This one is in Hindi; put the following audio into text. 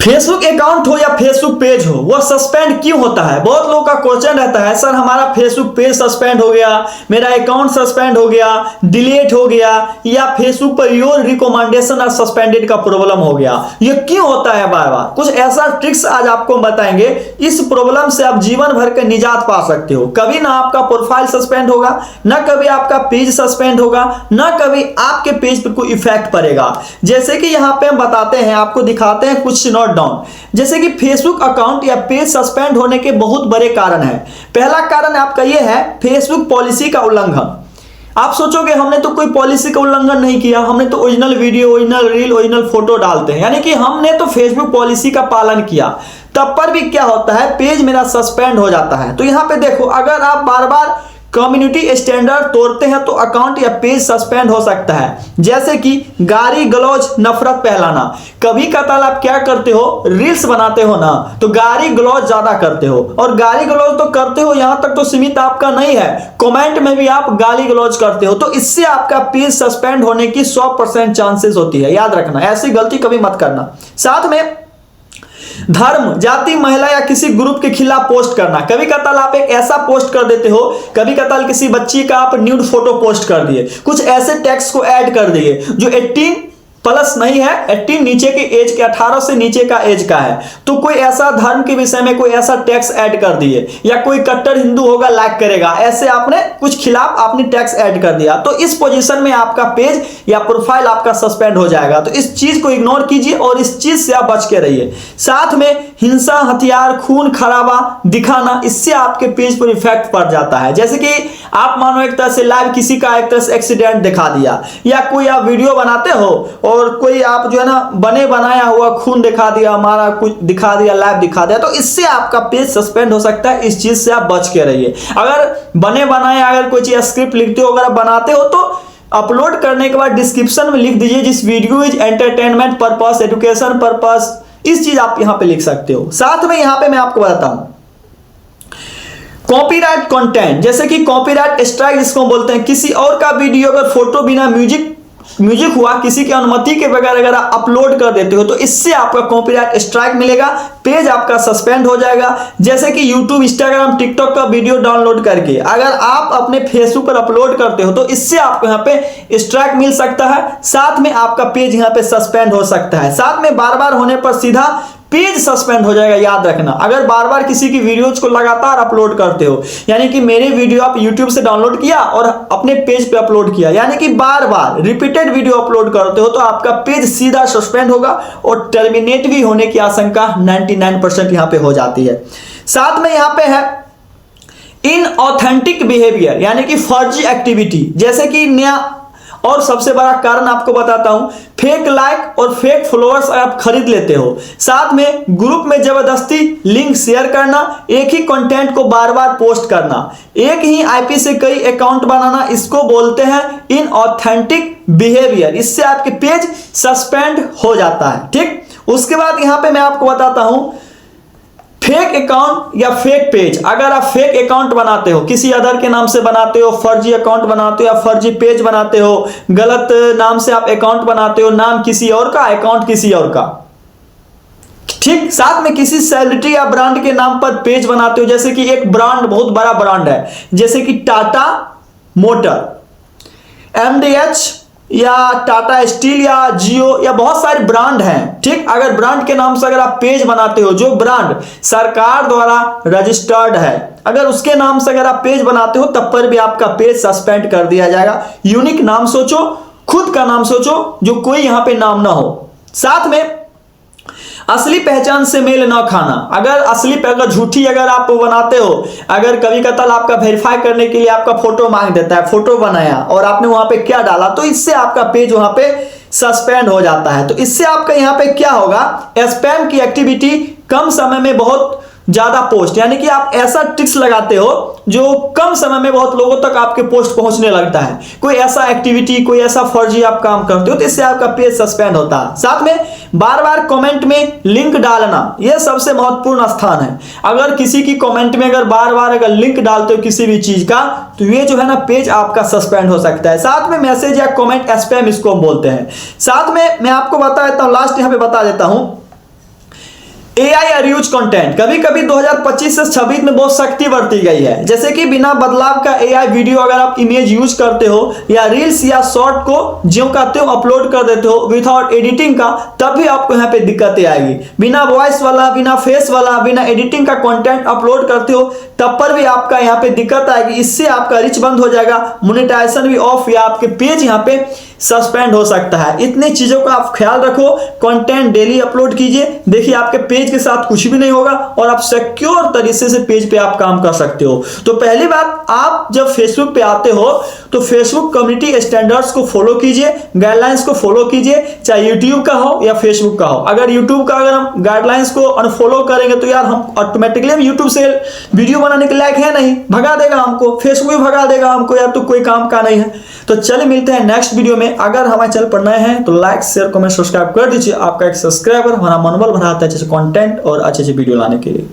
फेसबुक अकाउंट हो या फेसबुक पेज हो वो सस्पेंड क्यों होता है। बहुत लोगों का क्वेश्चन रहता है, सर हमारा फेसबुक पेज सस्पेंड हो गया, मेरा अकाउंट सस्पेंड हो गया, डिलीट हो गया, या फेसबुक पर योर रिकमेंडेशन और सस्पेंडेड का प्रॉब्लम हो गया। ये क्यों होता है बार बार। कुछ ऐसा ट्रिक्स आज आपको बताएंगे, इस प्रॉब्लम से आप जीवन भर के निजात पा सकते हो। कभी ना आपका प्रोफाइल सस्पेंड होगा, ना कभी आपका पेज सस्पेंड होगा, ना कभी आपके पेज पर कोई इफेक्ट पड़ेगा। जैसे कि यहाँ पे हम बताते हैं, आपको दिखाते हैं कुछ नोट डाउन। जैसे कि फेसबुक अकाउंट या पेज सस्पेंड होने के बहुत बड़े कारण हैं। पहला कारण आपका यह है फेसबुक पॉलिसी का उल्लंघन। आप सोचोगे हमने तो कोई पॉलिसी का उल्लंघन नहीं किया, हमने तो original video, original reel, original photo डालते हैं, यानी कि हमने तो फेसबुक पॉलिसी का पालन किया। तब पर भी क्या होता है, पेज मेरा सस्पेंड हो जाता है। तो यहां पे देखो, अगर आप बार बार कम्युनिटी स्टैंडर्ड तोड़ते हैं तो अकाउंट या पेज सस्पेंड हो सकता है। जैसे कि गाली गलौज, नफरत फैलाना। कभी कताल आप क्या करते हो, रील्स बनाते हो ना, तो गाली गलौज ज्यादा करते हो, और गाली गलौज तो करते हो, यहां तक तो सीमित आपका नहीं है, कमेंट में भी आप गाली गलौज करते हो। तो इससे आपका पेज सस्पेंड होने की 100% चांसेस होती है। याद रखना, ऐसी गलती कभी मत करना। साथ में धर्म, जाति, महिला या किसी ग्रुप के खिलाफ पोस्ट करना। कभी कताल आप एक ऐसा पोस्ट कर देते हो, कभी कताल किसी बच्ची का आप न्यूड फोटो पोस्ट कर दिए, कुछ ऐसे टेक्स्ट को ऐड कर दिए जो 18 प्लस नहीं है, 18 नीचे के एज के, 18 से नीचे का एज का है। तो कोई ऐसा धर्म के विषय में कोई ऐसा टैक्स ऐड कर दिए, या कोई कट्टर हिंदू होगा लाइक करेगा, ऐसे आपने कुछ खिलाफ आपने टैक्स ऐड कर दिया, तो इस पोजीशन में आपका पेज या प्रोफाइल आपका सस्पेंड हो जाएगा। तो इस चीज को इग्नोर कीजिए और इस चीज से आप बच के रहिए। साथ में हिंसा, हथियार, खून खराबा दिखाना, इससे आपके पेज पर इफेक्ट पड़ जाता है। जैसे कि आप मानो एक तरह से लाइव किसी का एक तरह से एक्सीडेंट दिखा दिया, या कोई आप वीडियो बनाते हो और कोई आप जो है ना बने बनाया हुआ खून दिखा दिया, हमारा कुछ दिखा दिया, लाइव दिखा दिया, तो इससे आपका पेज सस्पेंड हो सकता है। इस चीज से आप बच के रहिए। अगर बने बनाए अगर कोई चीज स्क्रिप्ट लिखते हो, अगर बनाते हो, तो अपलोड करने के बाद डिस्क्रिप्शन में लिख दीजिए this video is entertainment purpose, education purpose, इस चीज आप यहां पे लिख सकते हो। साथ में यहां पे मैं आपको बताता हूं कॉपीराइट कंटेंट, जैसे कि कॉपीराइट स्ट्राइक जिसको बोलते हैं। किसी और का वीडियो अगर फोटो बिना म्यूजिक हुआ, किसी की अनुमति के बगैर अगर आप अपलोड कर देते हो, तो इससे आपका कॉपीराइट स्ट्राइक मिलेगा, पेज आपका सस्पेंड हो जाएगा। जैसे कि यूट्यूब, इंस्टाग्राम, टिकटॉक का वीडियो डाउनलोड करके अगर आप अपने फेसबुक पर अपलोड करते हो, तो इससे आपको यहाँ पे स्ट्राइक मिल सकता है। साथ में आपका पेज यहाँ पे सस्पेंड हो सकता है। साथ में बार बार होने पर सीधा पेज सस्पेंड हो जाएगा। याद रखना, अगर बार बार किसी की वीडियोज को लगातार अपलोड करते हो, यानी कि मेरे वीडियो आप YouTube से डाउनलोड किया और अपने पेज पे अपलोड किया, यानी कि बार बार रिपीटेड वीडियो अपलोड करते हो, तो आपका पेज सीधा सस्पेंड होगा और टर्मिनेट भी होने की आशंका 99% यहां पे हो जाती है। साथ में यहां पे है इनऑथेंटिक बिहेवियर, यानी कि फर्जी एक्टिविटी। जैसे कि नया और सबसे बड़ा कारण आपको बताता हूं, फेक लाइक और फेक फॉलोअर्स आप खरीद लेते हो। साथ में ग्रुप में जबरदस्ती लिंक शेयर करना, एक ही कंटेंट को बार बार पोस्ट करना, एक ही आईपी से कई अकाउंट बनाना, इसको बोलते हैं इनऑथेंटिक बिहेवियर। इससे आपके पेज सस्पेंड हो जाता है। ठीक, उसके बाद यहां पे मैं आपको बताता हूं फेक अकाउंट या फेक पेज। अगर आप फेक अकाउंट बनाते हो, किसी अदर के नाम से बनाते हो, फर्जी अकाउंट बनाते हो या फर्जी पेज बनाते हो, गलत नाम से आप अकाउंट बनाते हो, नाम किसी और का, अकाउंट किसी और का, ठीक। साथ में किसी सेलिब्रिटी या ब्रांड के नाम पर पेज बनाते हो, जैसे कि एक ब्रांड, बहुत बड़ा ब्रांड है, जैसे कि टाटा मोटर, MDH या टाटा स्टील या जियो, या बहुत सारे ब्रांड हैं। ठीक, अगर ब्रांड के नाम से अगर आप पेज बनाते हो, जो ब्रांड सरकार द्वारा रजिस्टर्ड है, अगर उसके नाम से अगर आप पेज बनाते हो, तब पर भी आपका पेज सस्पेंड कर दिया जाएगा। यूनिक नाम सोचो, खुद का नाम सोचो, जो कोई यहां पे नाम ना हो। साथ में असली पहचान से मेल न खाना। अगर असली अगर झूठी अगर आप बनाते हो, अगर कभी कताल आपका वेरीफाई करने के लिए आपका फोटो मांग देता है, फोटो बनाया और आपने वहां पे क्या डाला, तो इससे आपका पेज वहां पे सस्पेंड हो जाता है। तो इससे आपका यहां पे क्या होगा, स्पैम की एक्टिविटी, कम समय में बहुत ज्यादा पोस्ट, यानी कि आप ऐसा ट्रिक्स लगाते हो जो कम समय में बहुत लोगों तक आपके पोस्ट पहुंचने लगता है। कोई ऐसा एक्टिविटी, कोई ऐसा फर्जी आप काम करते हो, तो इससे आपका पेज सस्पेंड होता है। साथ में बार बार कमेंट में लिंक डालना, यह सबसे महत्वपूर्ण स्थान है। अगर किसी की कमेंट में अगर बार बार अगर लिंक डालते हो किसी भी चीज का, तो ये जो है ना पेज आपका सस्पेंड हो सकता है। साथ में मैसेज या कमेंट स्पैम इसको हम बोलते हैं। साथ में मैं आपको बता देता हूं, लास्ट यहां पे बता देता हूं, AI और यूज कंटेंट कभी कभी 2025 से 26 में बहुत सख्ती बरती गई है, जैसे कि बिना बदलाव का AI वीडियो अगर आप इमेज यूज करते हो या रील्स या शॉर्ट को ज्यों कहते हो अपलोड कर देते हो विदाउट एडिटिंग का, तब भी आपको यहाँ पे दिक्कतें आएगी। बिना वॉइस वाला, बिना फेस वाला, बिना एडिटिंग का कंटेंट अपलोड करते हो तब पर भी आपका यहाँ पे दिक्कत आएगी। इससे आपका रीच बंद हो जाएगा, मोनेटाइजेशन भी ऑफ या आपके पेज यहाँ पे सस्पेंड हो सकता है। इतनी चीजों का आप ख्याल रखो, कंटेंट डेली अपलोड कीजिए। देखिए आपके पेज के साथ कुछ भी नहीं होगा और आप सिक्योर तरीके से पेज पे आप काम कर सकते हो। तो पहली बात, आप जब फेसबुक पे आते हो तो फेसबुक कम्युनिटी स्टैंडर्ड्स को फॉलो कीजिए, गाइडलाइंस को फॉलो कीजिए, चाहे यूट्यूब का हो या फेसबुक का हो। अगर यूट्यूब का अगर हम गाइडलाइंस को अनफॉलो करेंगे तो यार हम ऑटोमेटिकली हम यूट्यूब से वीडियो बनाने के लायक है नहीं, भगा देगा हमको, फेसबुक भी भगा देगा हमको, यार तो कोई काम का नहीं है। तो चलिए मिलते हैं नेक्स्ट वीडियो में। अगर हमारे चैनल पर नए हैं तो लाइक शेयर कमेंट सब्सक्राइब कर दीजिए। आपका एक सब्सक्राइबर हमारा मनोबल बढ़ाता है अच्छे कंटेंट और अच्छे वीडियो लाने के लिए।